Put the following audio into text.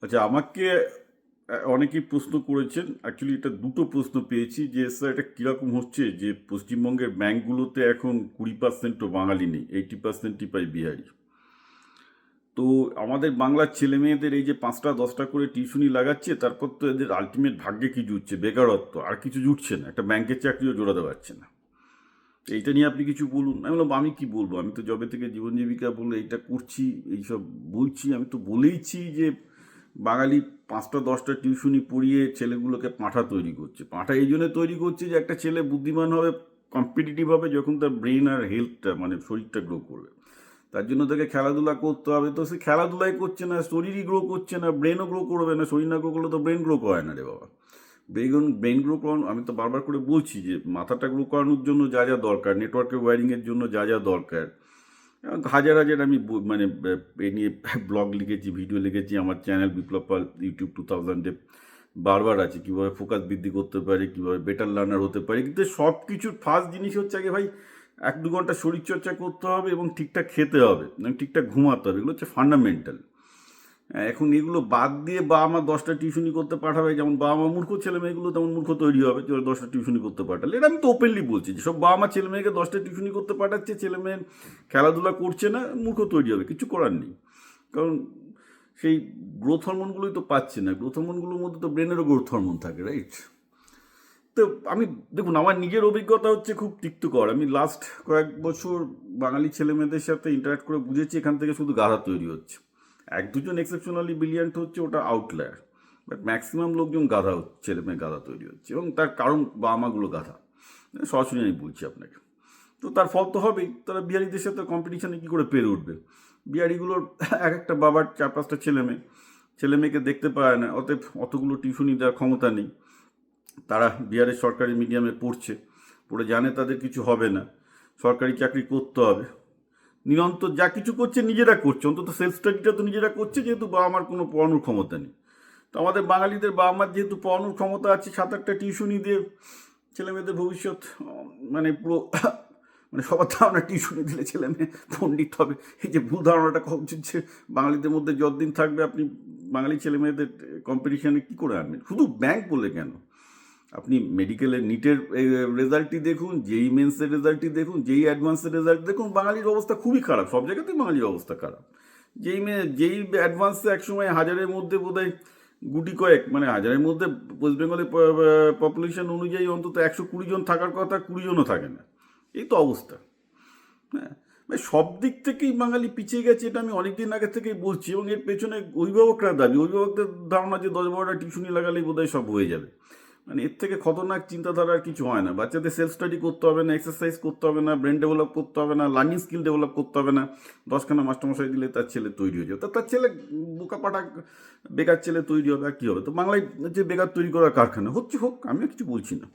আচ্ছা, আমাকে অনেকেই প্রশ্ন করেছেন। অ্যাকচুয়ালি এটা দুটো প্রশ্ন পেয়েছি যে স্যার এটা কীরকম হচ্ছে যে পশ্চিমবঙ্গের ব্যাংকগুলোতে এখন 20%ও বাঙালি নেই, 80%ই পাই বিহারি। তো আমাদের বাংলার ছেলে মেয়েদের এই যে 5টা 10টা করে টিউশনি লাগাচ্ছে, তারপর তো এদের আলটিমেট ভাগ্যে কি জুটছে? বেকারত্ব, আর কিছু জুটছে না, একটা ব্যাংকের চাকরিও জোড়াতে পারছে না। এইটা নিয়ে আপনি কিছু বলুন। আমি বললাম আমি কি বলবো, আমি তো জবে থেকে জীবন জীবিকা বলে এইটা করছি, এইসব বলছি। আমি তো বলেইছি যে বাঙালি 5টা 10টা টিউশনি পড়িয়ে ছেলেগুলোকে পাঁঠা তৈরি করছে। পাঁঠা এই জন্য তৈরি করছে যে একটা ছেলে বুদ্ধিমান হবে, কম্পিটিটিভ হবে, যখন তার ব্রেন আর হেলথটা মানে শরীরটা গ্রো করবে। তার জন্য তাকে খেলাধুলা করতে হবে। তো সে খেলাধুলাই করছে না, শরীরই গ্রো করছে না, ব্রেনও গ্রো করবে না। শরীর না গ্রো করলে তো ব্রেন গ্রো করে না রে বাবা। ব্রেন গ্রো করানো, আমি তো বারবার করে বলছি যে মাথাটা গ্রো করানোর জন্য যা যা দরকার, নেটওয়ার্কের ওয়্যারিংয়ের জন্য যা যা দরকার, হাজার হাজার আমি মানে এ নিয়ে ব্লগ লিখেছি, ভিডিও লিখেছি। আমার চ্যানেল বিপ্লব পাল ইউটিউব 2000-এ বারবার আছে, কীভাবে ফোকাস বৃদ্ধি করতে পারে, কীভাবে বেটার লার্নার হতে পারে। কিন্তু সব কিছুর ফার্স্ট জিনিস হচ্ছে আগে ভাই 1-2 ঘন্টা শরীরচর্চা করতে হবে এবং ঠিকঠাক খেতে হবে এবং ঠিকঠাক ঘুমাতে হবে। এগুলো হচ্ছে ফান্ডামেন্টাল। এখন এগুলো বাদ দিয়ে বাবা মা 10টা টিউশনি করতে পাঠাবে, যেমন বাবা মা মূর্খ ছেলে মেয়েগুলো তেমন মূর্খ তৈরি হবে যে ওরা 10টা টিউশনি করতে পাঠালে। এটা আমি তো ওপেনলি বলছি যে সব বাবা মা ছেলে মেয়েকে 10টা টিউশনি করতে পাঠাচ্ছে, ছেলে মেয়ে খেলাধুলা করছে না, মূর্খ তৈরি হবে, কিছু করার নেই। কারণ সেই গ্রোথ হরমোনগুলোই তো পাচ্ছে না। গ্রোথ হরমোনগুলোর মধ্যে তো ব্রেনেরও গ্রোথ হরমোন থাকে, রাইট? তো আমি দেখুন, আমার নিজের অভিজ্ঞতা হচ্ছে খুব তিক্তকর। আমি লাস্ট কয়েক বছর বাঙালি ছেলে মেয়েদের সাথে ইন্টারাক্ট করে বুঝেছি এখান থেকে শুধু গাধা তৈরি হচ্ছে। 1-2জন এক্সেপশনালি ব্রিলিয়ান্ট হচ্ছে, ওটা আউটলায়ার। বাট ম্যাক্সিমাম লোকজন গাধা হচ্ছে, ছেলে মেয়ে গাধা তৈরি হচ্ছে, এবং তার কারণ বাবা মাগুলো গাধা। সরাসরি আমি বলছি আপনাকে। তো তার ফল তো হবেই। তারা বিহারিদের সাথে কম্পিটিশনে কী করে পেরে উঠবে? বিহারিগুলোর এক একটা বাবার 4-5টা ছেলে মেয়েকে দেখতে পায় না, অতএব অতগুলো টিউশনি দেওয়ার ক্ষমতা নেই। তারা বিহারের সরকারি মিডিয়ামে পড়ে জানে তাদের কিছু হবে না, সরকারি চাকরি করতে হবে। নিরন্তর যা কিছু করছে নিজেরা করছে, অন্তত সেলফ স্টাডিটা তো নিজেরা করছে, যেহেতু বাবা মার কোনো পড়ানোর ক্ষমতা নেই। তো আমাদের বাঙালিদের বাবা মার যেহেতু পড়ানোর ক্ষমতা আছে, 7-8টা টিউশনি দিয়ে ছেলে মেয়েদের ভবিষ্যৎ মানে পুরো মানে সবার ধারণা টিউশনি দিলে ছেলে মেয়ে পণ্ডিত হবে। এই যে ভুল ধারণাটা হচ্ছে বাঙালিদের মধ্যে যতদিন থাকবে, আপনি বাঙালি ছেলে মেয়েদের কম্পিটিশানে কী করে আনবেন? শুধু ব্যাংক বলে কেন, আপনি মেডিকেলের নিটের রেজাল্টই দেখুন, যেই মেন্সের রেজাল্টই দেখুন, যেই অ্যাডভান্সের রেজাল্ট দেখুন, বাঙালির অবস্থা খুবই খারাপ। সব জায়গাতেই বাঙালির অবস্থা খারাপ। যেই অ্যাডভান্সে একসময় হাজারের মধ্যে বোধহয় গুটি কয়েক, মানে হাজারের মধ্যে ওয়েস্ট বেঙ্গলের পপুলেশন অনুযায়ী অন্তত 120 জন থাকার কথা, 20 জনও থাকে না। এই তো অবস্থা। হ্যাঁ, মানে সব দিক থেকেই বাঙালি পিছিয়ে গেছে, এটা আমি অনেকদিন আগে থেকেই বলছি। এবং এর পেছনে অভিভাবকরা দাবি, অভিভাবকদের ধারণা যে 10-12টা টিউশনি লাগালেই বোধহয় সব হয়ে যাবে। মানে এর থেকে খতরনাক চিন্তাধারা আর কিছু হয় না। বাচ্চাদের সেলফ স্টাডি করতে হবে না, এক্সারসাইজ করতে হবে না, ব্রেন ডেভেলপ করতে হবে না, লার্নিং স্কিল ডেভেলপ করতে হবে না। 10খানা মাস্টারমশাই দিলে তার ছেলে তৈরি হয়ে যাবে। তার ছেলে বোকাপাটা বেকার ছেলে তৈরি হবে, আর কী হবে? তো বাংলায় যে বেকার তৈরি করার কারখানা হচ্ছে, হোক, আমিও কিছু বলছি না।